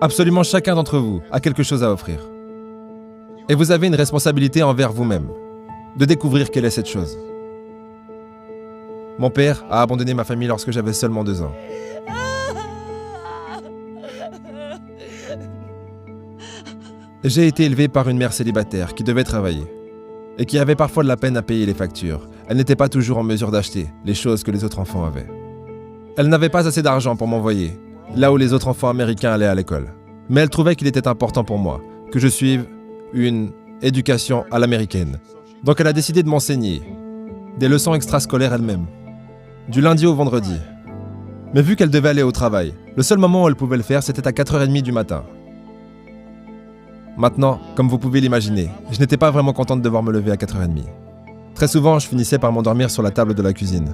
Absolument chacun d'entre vous a quelque chose à offrir. Et vous avez une responsabilité envers vous-même, de découvrir quelle est cette chose. Mon père a abandonné ma famille lorsque j'avais seulement 2 ans. J'ai été élevé par une mère célibataire qui devait travailler et qui avait parfois de la peine à payer les factures. Elle n'était pas toujours en mesure d'acheter les choses que les autres enfants avaient. Elle n'avait pas assez d'argent pour m'envoyer là où les autres enfants américains allaient à l'école. Mais elle trouvait qu'il était important pour moi que je suive une éducation à l'américaine. Donc elle a décidé de m'enseigner des leçons extrascolaires elle-même, du lundi au vendredi. Mais vu qu'elle devait aller au travail, le seul moment où elle pouvait le faire, c'était à 4h30 du matin. Maintenant, comme vous pouvez l'imaginer, je n'étais pas vraiment contente de devoir me lever à 4h30. Très souvent, je finissais par m'endormir sur la table de la cuisine.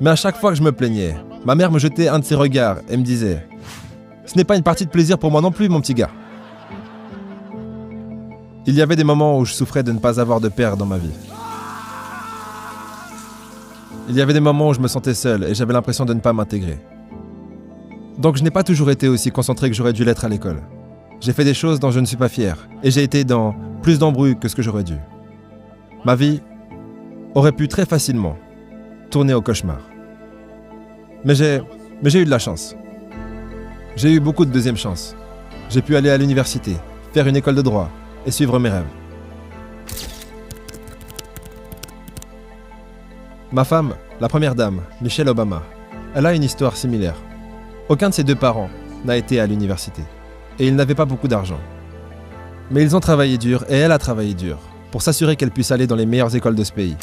Mais à chaque fois que je me plaignais, ma mère me jetait un de ses regards et me disait « Ce n'est pas une partie de plaisir pour moi non plus, mon petit gars. » Il y avait des moments où je souffrais de ne pas avoir de père dans ma vie. Il y avait des moments où je me sentais seul et j'avais l'impression de ne pas m'intégrer. Donc je n'ai pas toujours été aussi concentré que j'aurais dû l'être à l'école. J'ai fait des choses dont je ne suis pas fier et j'ai été dans plus d'embrouilles que ce que j'aurais dû. Ma vie aurait pu très facilement tourner au cauchemar. Mais j'ai eu de la chance. J'ai eu beaucoup de deuxième chance. J'ai pu aller à l'université, faire une école de droit et suivre mes rêves. Ma femme, la première dame, Michelle Obama, elle a une histoire similaire. Aucun de ses 2 parents n'a été à l'université. Et ils n'avaient pas beaucoup d'argent. Mais ils ont travaillé dur et elle a travaillé dur pour s'assurer qu'elle puisse aller dans les meilleures écoles de ce pays.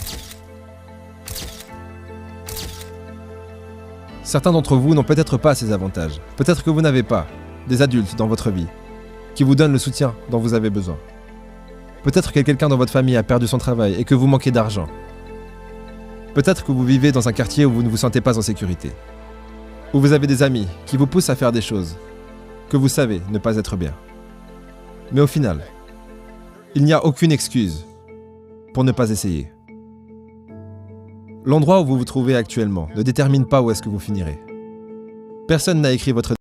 Certains d'entre vous n'ont peut-être pas ces avantages. Peut-être que vous n'avez pas des adultes dans votre vie qui vous donnent le soutien dont vous avez besoin. Peut-être que quelqu'un dans votre famille a perdu son travail et que vous manquez d'argent. Peut-être que vous vivez dans un quartier où vous ne vous sentez pas en sécurité. Où vous avez des amis qui vous poussent à faire des choses que vous savez ne pas être bien. Mais au final, il n'y a aucune excuse pour ne pas essayer. L'endroit où vous vous trouvez actuellement ne détermine pas où est-ce que vous finirez. Personne n'a écrit votre